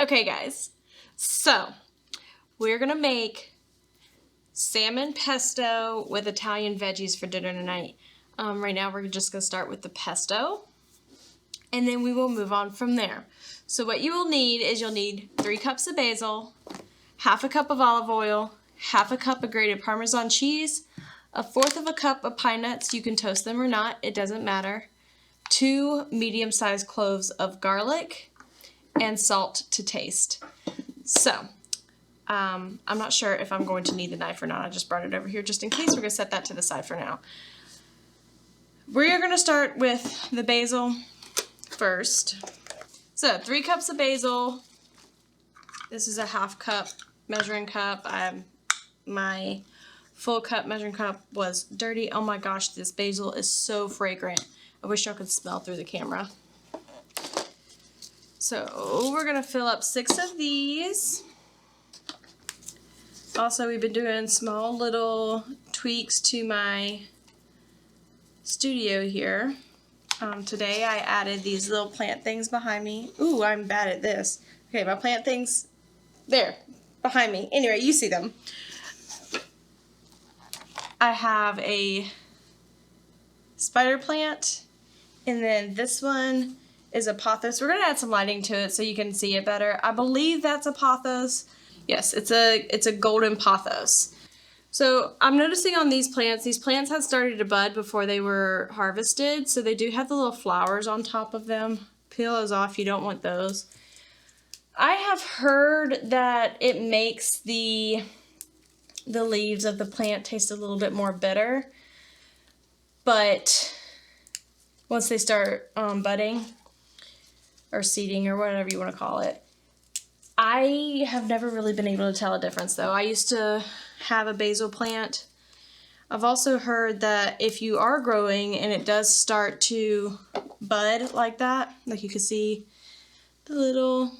Okay guys, so we're gonna make salmon pesto with Italian veggies for dinner tonight. Right now we're just gonna start with the pesto and then we will move on from there. So what you will need is you'll need 3 cups of basil, half a cup of olive oil, half a cup of grated Parmesan cheese, 1/4 cup of pine nuts, you can toast them or not, it doesn't matter, 2 medium-sized cloves of garlic, and salt to taste. So, I'm not sure if I'm going to need the knife or not. I just brought it over here just in case. We're going to set that to the side for now. We're going to start with the basil first. So, 3 cups of basil. This is a 1/2 cup measuring cup. My full cup measuring cup was dirty. Oh my gosh, this basil is so fragrant. I wish y'all could smell through the camera. So we're gonna fill up 6 of these. Also, we've been doing small little tweaks to my studio here. Today I added these little plant things behind me. Ooh, I'm bad at this. Okay, my plant things, there, behind me. Anyway, you see them. I have a spider plant, and then this one is a pothos. We're going to add some lighting to it so you can see it better. I believe that's a pothos. Yes, it's a golden pothos. So I'm noticing on these plants had started to bud before they were harvested, so they do have the little flowers on top of them. Peel those off, you don't want those. I have heard that it makes the leaves of the plant taste a little bit more bitter, but once they start budding, or seeding, or whatever you want to call it. I have never really been able to tell a difference though. I used to have a basil plant. I've also heard that if you are growing and it does start to bud like that, like you can see the little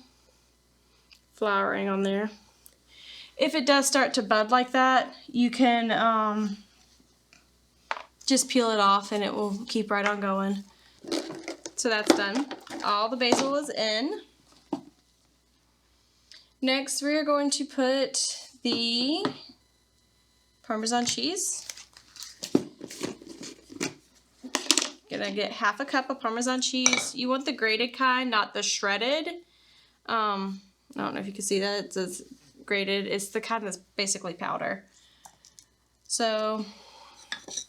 flowering on there. If it does start to bud like that, you can just peel it off and it will keep right on going. So that's done. All the basil is in. Next, we are going to put the Parmesan cheese. Gonna get 1/2 cup of Parmesan cheese. You want the grated kind, not the shredded. I don't know if you can see that. It says grated. It's the kind that's basically powder. So, let's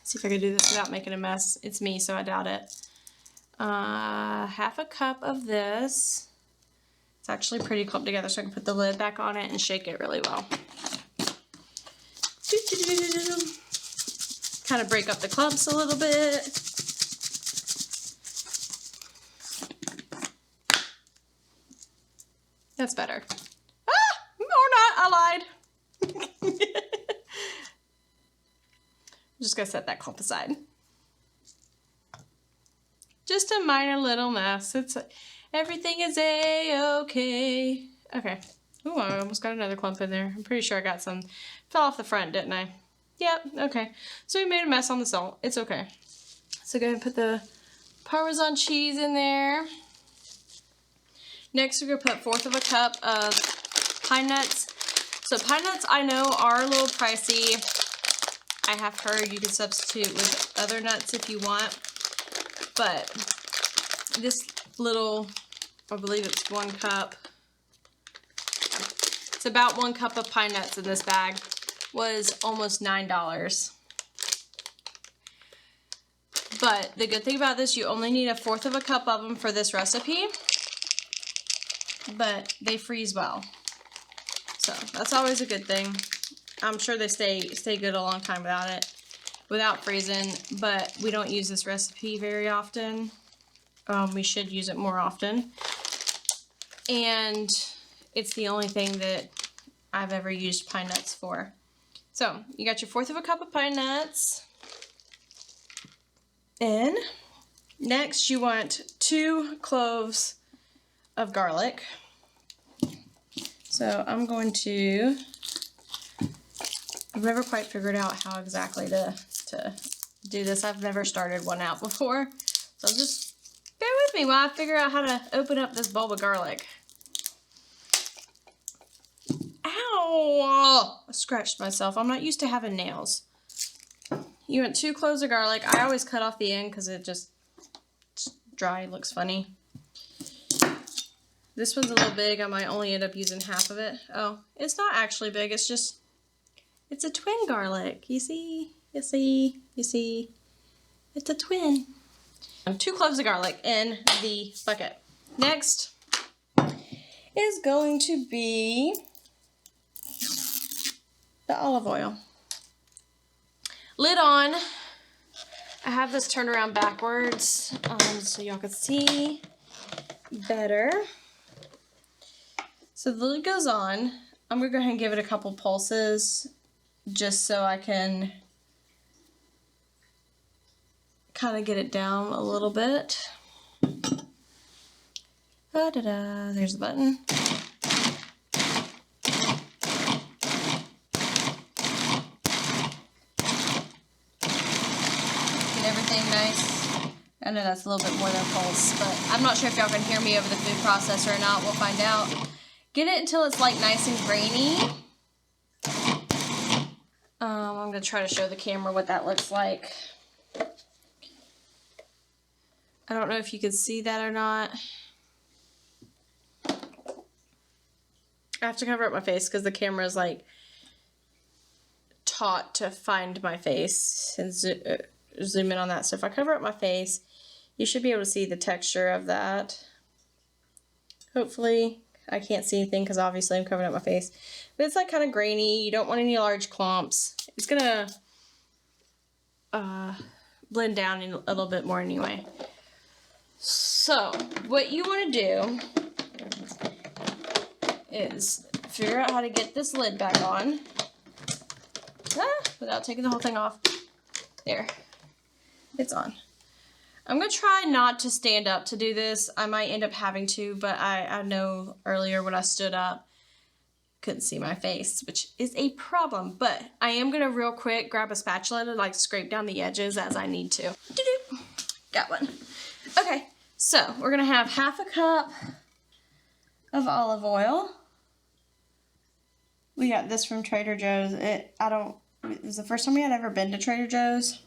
see if I can do this without making a mess. It's me, so I doubt it. 1/2 cup of this. It's actually pretty clumped together, so I can put the lid back on it and shake it really well. Kind of break up the clumps a little bit. That's better. Ah! Or not, I lied. I'm just gonna set that clump aside. Just a minor little mess. Everything is a-okay. Okay. Ooh, I almost got another clump in there. I'm pretty sure I got some. Fell off the front, didn't I? Yep, okay. So we made a mess on the salt. It's okay. So go ahead and put the Parmesan cheese in there. Next, we're going to put 1/4 cup of pine nuts. So pine nuts, I know, are a little pricey. I have heard you can substitute with other nuts if you want. But this little, I believe it's 1 cup. It's about 1 cup of pine nuts in this bag. Was almost $9. But the good thing about this, you only need 1/4 cup of them for this recipe. But they freeze well. So that's always a good thing. I'm sure they stay good a long time without freezing, but we don't use this recipe very often. We should use it more often. And it's the only thing that I've ever used pine nuts for. So you got your 1/4 cup of pine nuts in. Next, you want 2 cloves of garlic. So I'm going to, I've never quite figured out how exactly to do this. I've never started one out before. So just bear with me while I figure out how to open up this bulb of garlic. Oh, I scratched myself. I'm not used to having nails. You want 2 cloves of garlic. I always cut off the end because it's dry, looks funny. This one's a little big. I might only end up using half of it. Oh, it's not actually big. It's just, it's a twin garlic. You see? You see? You see? It's a twin. 2 cloves of garlic in the bucket. Next is going to be the olive oil. Lid on. I have this turned around backwards so y'all can see better. So the lid goes on. I'm going to go ahead and give it a couple pulses just so I can kind of get it down a little bit. Da-da-da. There's the button. Nice. I know that's a little bit more than a pulse, but I'm not sure if y'all can hear me over the food processor or not. We'll find out. Get it until it's like nice and grainy. I'm going to try to show the camera what that looks like. I don't know if you can see that or not. I have to cover up my face because the camera is like taught to find my face and zoom in on that. So if I cover up my face, you should be able to see the texture of that. Hopefully, I can't see anything because obviously I'm covering up my face. But it's like kind of grainy. You don't want any large clumps. It's gonna blend down a little bit more anyway. So what you want to do is figure out how to get this lid back on without taking the whole thing off. There. It's on. I'm going to try not to stand up to do this. I might end up having to, but I know earlier when I stood up, couldn't see my face, which is a problem. But I am going to real quick grab a spatula to like scrape down the edges as I need to. Doo-doo. Got one. Okay, so we're going to have 1/2 cup of olive oil. We got this from Trader Joe's. It was the first time we had ever been to Trader Joe's.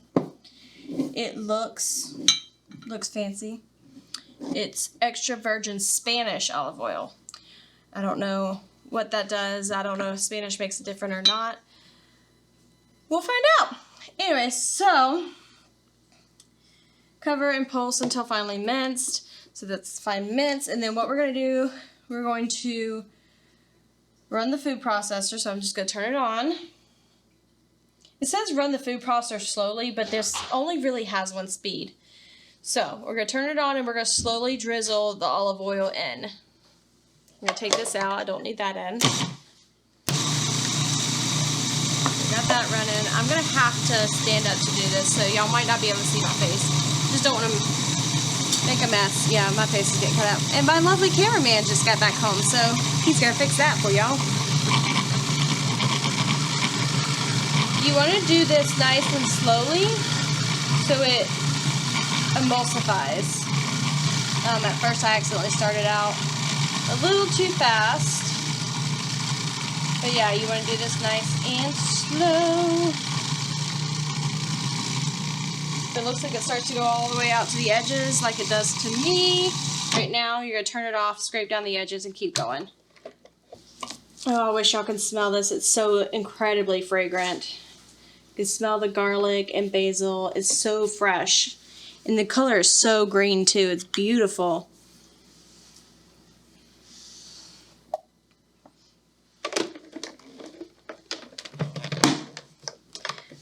It looks fancy. It's extra virgin Spanish olive oil. I don't know what that does. I don't know if Spanish makes it different or not. We'll find out. Anyway, so cover and pulse until finely minced. So that's fine minced. And then what we're going to do, we're going to run the food processor. So I'm just going to turn it on. It says run the food processor slowly, but this only really has one speed. So we're going to turn it on and we're going to slowly drizzle the olive oil in. I'm going to take this out. I don't need that in. Got that running. I'm going to have to stand up to do this, so y'all might not be able to see my face. Just don't want to make a mess. Yeah, my face is getting cut out. And my lovely cameraman just got back home, so he's going to fix that for y'all. You want to do this nice and slowly so it emulsifies. At first I accidentally started out a little too fast. But yeah, you want to do this nice and slow. It looks like it starts to go all the way out to the edges like it does to me. Right now, you're going to turn it off, scrape down the edges, and keep going. Oh, I wish y'all could smell this. It's so incredibly fragrant. You can smell the garlic and basil. It's so fresh. And the color is so green too. It's beautiful.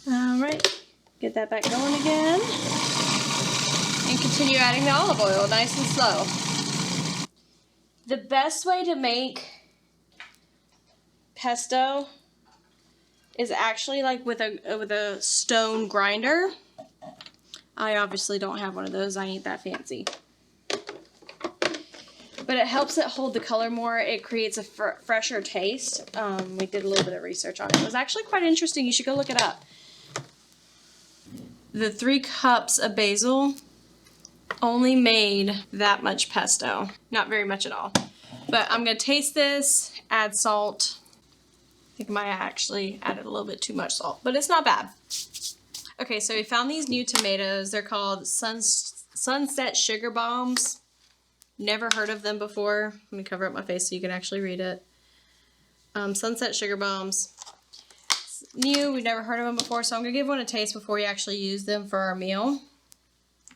Alright, get that back going again. And continue adding the olive oil, nice and slow. The best way to make pesto is actually like with a stone grinder. I obviously don't have one of those. I ain't that fancy. But it helps it hold the color more. It creates a fresher taste. We did a little bit of research on it. It was actually quite interesting. You should go look it up. The 3 cups of basil only made that much pesto. Not very much at all. But I'm going to taste this, add salt. think I might have actually added a little bit too much salt, but it's not bad. Okay, so we found these new tomatoes. They're called Sunset Sugar Bombs. Never heard of them before. Let me cover up my face so you can actually read it. Sunset Sugar Bombs. It's new, we've never heard of them before, so I'm going to give one a taste before we actually use them for our meal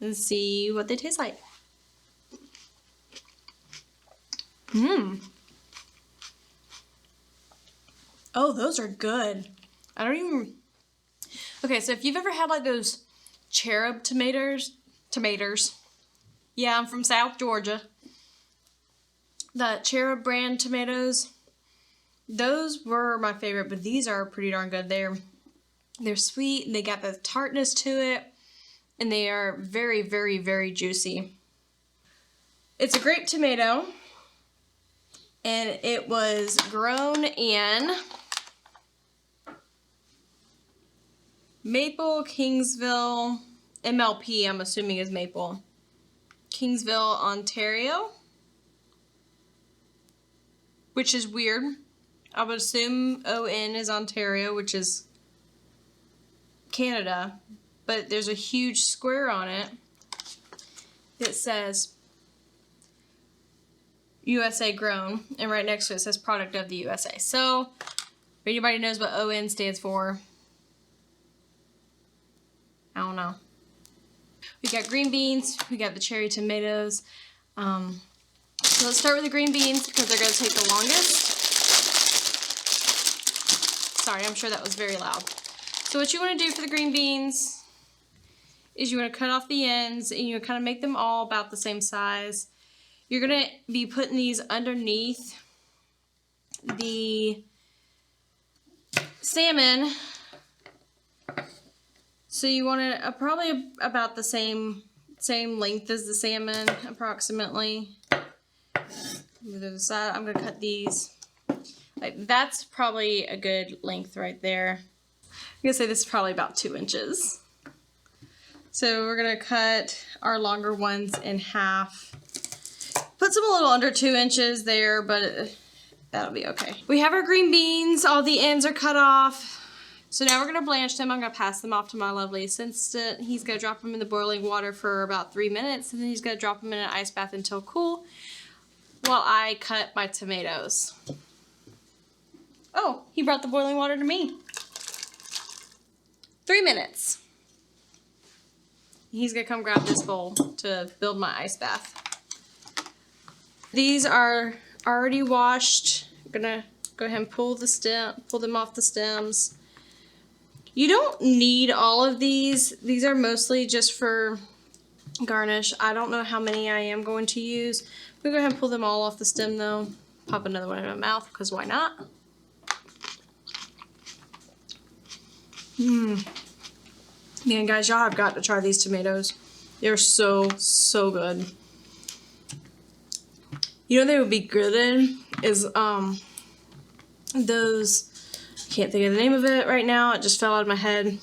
and see what they taste like. Oh, those are good. Okay, so if you've ever had like those cherub tomatoes. Yeah, I'm from South Georgia. The cherub brand tomatoes. Those were my favorite, but these are pretty darn good. They're sweet and they got the tartness to it, and they are very, very, very juicy. It's a grape tomato, and it was grown in Maple, Kingsville, MLP, I'm assuming is Maple. Kingsville, Ontario, which is weird. I would assume ON is Ontario, which is Canada, but there's a huge square on it that says USA grown, and right next to it says product of the USA. So, if anybody knows what ON stands for, I don't know. We got green beans, we got the cherry tomatoes. So let's start with the green beans because they're going to take the longest. Sorry, I'm sure that was very loud. So what you want to do for the green beans is you want to cut off the ends and you kind of make them all about the same size. You're going to be putting these underneath the salmon. So you want it probably about the same length as the salmon, approximately. Move to the side. I'm going to cut these. Like, that's probably a good length right there. I'm going to say this is probably about 2 inches. So we're going to cut our longer ones in half. Put some a little under 2 inches there, but that'll be okay. We have our green beans. All the ends are cut off. So now we're going to blanch them. I'm going to pass them off to my lovely assistant. He's going to drop them in the boiling water for about 3 minutes, and then he's going to drop them in an ice bath until cool while I cut my tomatoes. Oh, he brought the boiling water to me. 3 minutes. He's going to come grab this bowl to build my ice bath. These are already washed. I'm going to go ahead and pull them off the stems. You don't need all of these. These are mostly just for garnish. I don't know how many I am going to use. I'm going to go ahead and pull them all off the stem though. Pop another one in my mouth because why not? Man, guys, y'all have got to try these tomatoes. They're so, so good. You know they would be good in is those, I can't think of the name of it right now. It just fell out of my head.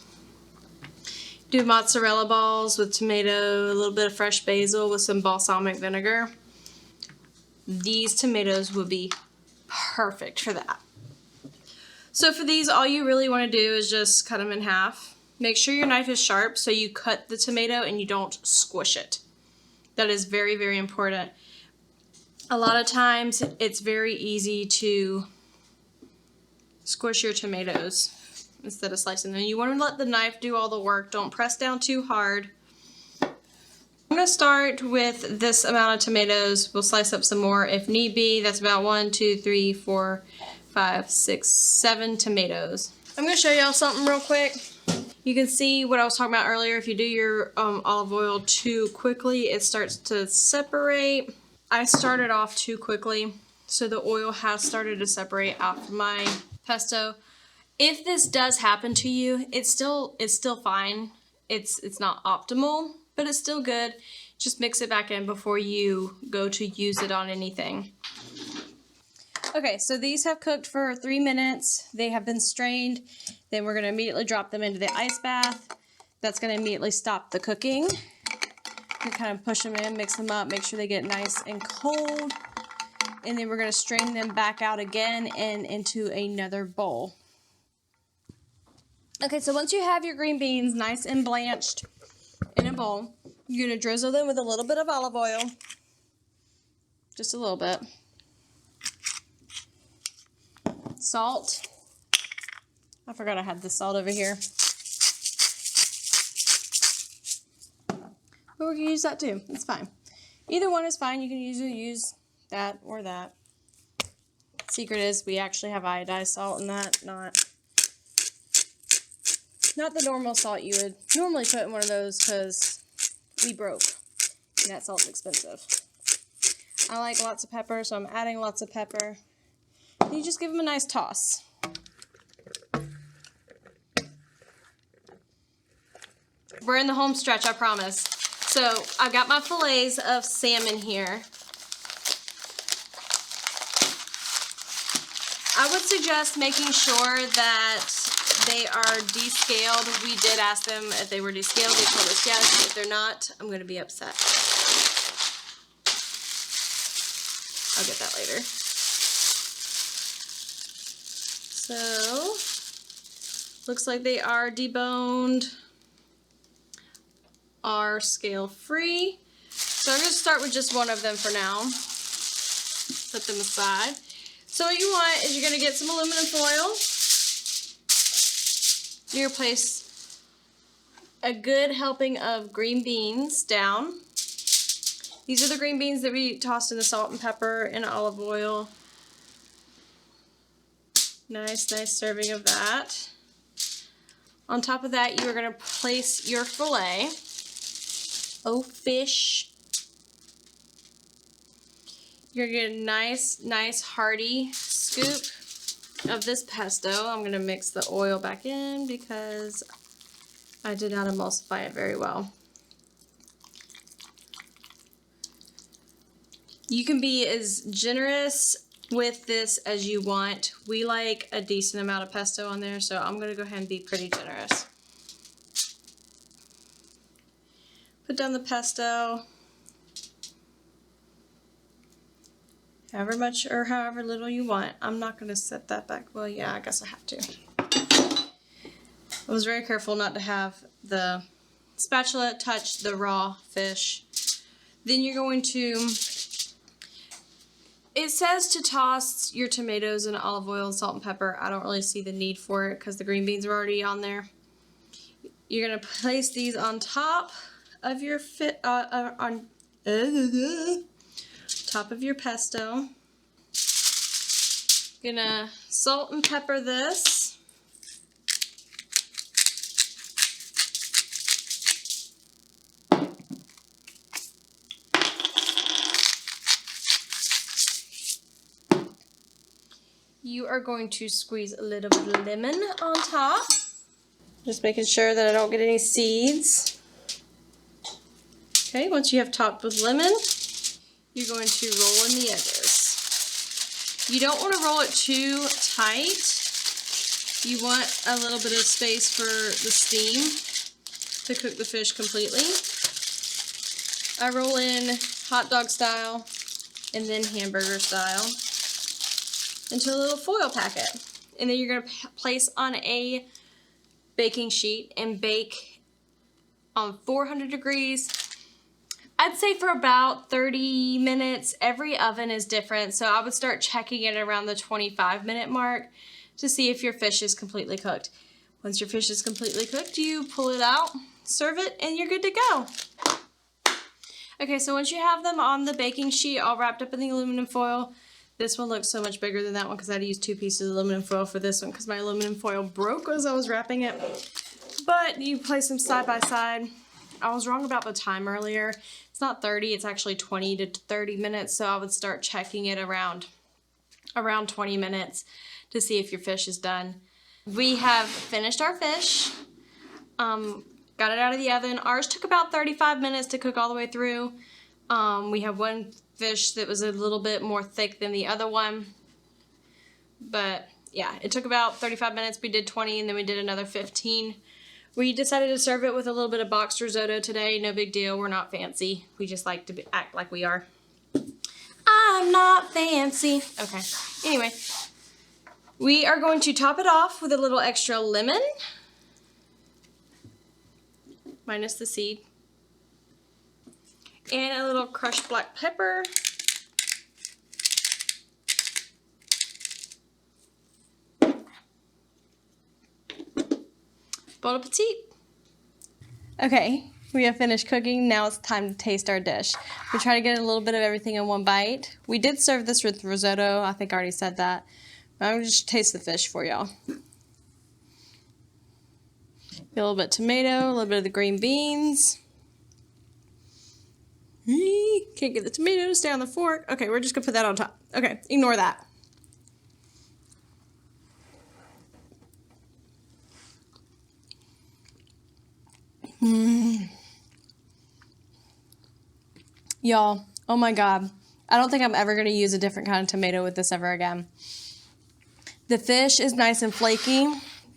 Do mozzarella balls with tomato, a little bit of fresh basil with some balsamic vinegar. These tomatoes would be perfect for that. So for these, all you really want to do is just cut them in half. Make sure your knife is sharp so you cut the tomato and you don't squish it. That is very, very important. A lot of times it's very easy to squish your tomatoes instead of slicing them. You want to let the knife do all the work. Don't press down too hard. I'm going to start with this amount of tomatoes. We'll slice up some more if need be. That's about 1, 2, 3, 4, 5, 6, 7 tomatoes. I'm going to show y'all something real quick. You can see what I was talking about earlier. If you do your olive oil too quickly, it starts to separate. I started off too quickly, so the oil has started to separate out from my pesto. If this does happen to you, it's still fine. It's not optimal, but it's still good. Just mix it back in before you go to use it on anything. Okay, so these have cooked for 3 minutes. They have been strained. Then we're going to immediately drop them into the ice bath. That's going to immediately stop the cooking. You kind of push them in, mix them up, make sure they get nice and cold. And then we're going to strain them back out again and into another bowl. Okay, so once you have your green beans nice and blanched in a bowl, you're going to drizzle them with a little bit of olive oil. Just a little bit. Salt. I forgot I had the salt over here. But we can use that too. It's fine. Either one is fine. You can usually use that or that. Secret is we actually have iodized salt in that, not the normal salt you would normally put in one of those because we broke. And that salt's expensive. I like lots of pepper, so I'm adding lots of pepper. And you just give them a nice toss. We're in the home stretch, I promise. So I've got my fillets of salmon here. I would suggest making sure that they are descaled. We did ask them if they were descaled. They told us yes. If they're not, I'm going to be upset. I'll get that later. So, looks like they are deboned, are scale free. So I'm going to start with just one of them for now. Put them aside. So what you want is you're going to get some aluminum foil. You're going to place a good helping of green beans down. These are the green beans that we tossed in the salt and pepper and olive oil. Nice serving of that. On top of that, you are going to place your fillet of fish. You're going to get a nice hearty scoop of this pesto. I'm going to mix the oil back in because I did not emulsify it very well. You can be as generous with this as you want. We like a decent amount of pesto on there, so I'm going to go ahead and be pretty generous. Put down the pesto. However much or however little you want. I'm not going to set that back. Well, yeah, I guess I have to. I was very careful not to have the spatula touch the raw fish. Then you're going to... It says to toss your tomatoes in olive oil, salt, and pepper. I don't really see the need for it because the green beans are already on there. You're going to place these on top of your top of your pesto. You're gonna salt and pepper this. You are going to squeeze a little bit of lemon on top. Just making sure that I don't get any seeds. Okay, once you have topped with lemon, you're going to roll in the edges. You don't want to roll it too tight. You want a little bit of space for the steam to cook the fish completely. I roll in hot dog style and then hamburger style into a little foil packet. And then you're going to place on a baking sheet and bake on 400 degrees. I'd say for about 30 minutes. Every oven is different, so I would start checking it around the 25-minute mark to see if your fish is completely cooked. Once your fish is completely cooked, you pull it out, serve it, and you're good to go. Okay, so once you have them on the baking sheet all wrapped up in the aluminum foil, this one looks so much bigger than that one because I had to use 2 pieces of aluminum foil for this one because my aluminum foil broke as I was wrapping it. But you place them side by side. I was wrong about the time earlier. It's not 30, it's actually 20 to 30 minutes, so I would start checking it around 20 minutes to see if your fish is done. We have finished our fish, got it out of the oven. Ours took about 35 minutes to cook all the way through. We have one fish that was a little bit more thick than the other one, but yeah, it took about 35 minutes. We did 20 and then we did another 15. We decided to serve it with a little bit of boxed risotto today. No big deal. We're not fancy. We just like to act like we are. I'm not fancy. Okay, anyway. We are going to top it off with a little extra lemon. Minus the seed. And a little crushed black pepper. Bon appetit. Okay, we have finished cooking. Now it's time to taste our dish. We try to get a little bit of everything in one bite. We did serve this with risotto. I think I already said that. I'm going to just taste the fish for y'all. Get a little bit of tomato, a little bit of the green beans. Can't get the tomato to stay on the fork. Okay, we're just going to put that on top. Okay, ignore that. Y'all, oh my God. I don't think I'm ever going to use a different kind of tomato with this ever again. The fish is nice and flaky,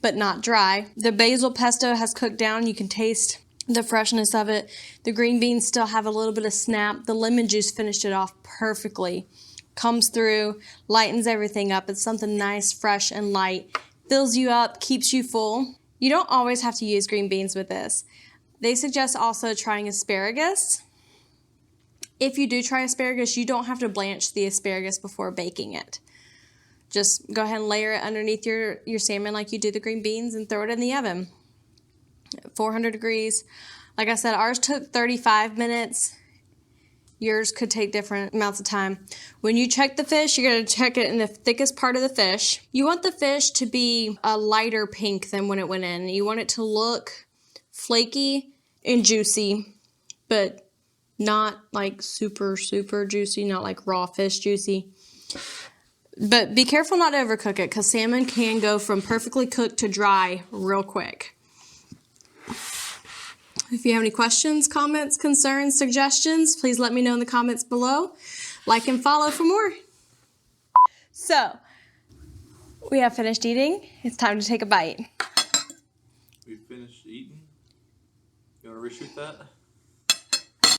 but not dry. The basil pesto has cooked down. You can taste the freshness of it. The green beans still have a little bit of snap. The lemon juice finished it off perfectly. Comes through, lightens everything up. It's something nice, fresh, and light. Fills you up, keeps you full. You don't always have to use green beans with this. They suggest also trying asparagus. If you do try asparagus, you don't have to blanch the asparagus before baking it. Just go ahead and layer it underneath your salmon like you do the green beans and throw it in the oven. 400 degrees. Like I said, ours took 35 minutes. Yours could take different amounts of time. When you check the fish, you're going to check it in the thickest part of the fish. You want the fish to be a lighter pink than when it went in. You want it to look flaky and juicy, but not like super, super juicy, not like raw fish juicy. But be careful not to overcook it because salmon can go from perfectly cooked to dry real quick. If you have any questions, comments, concerns, suggestions, please let me know in the comments below. Like and follow for more. So, we have finished eating. It's time to take a bite. We finished eating. You want to reshoot that?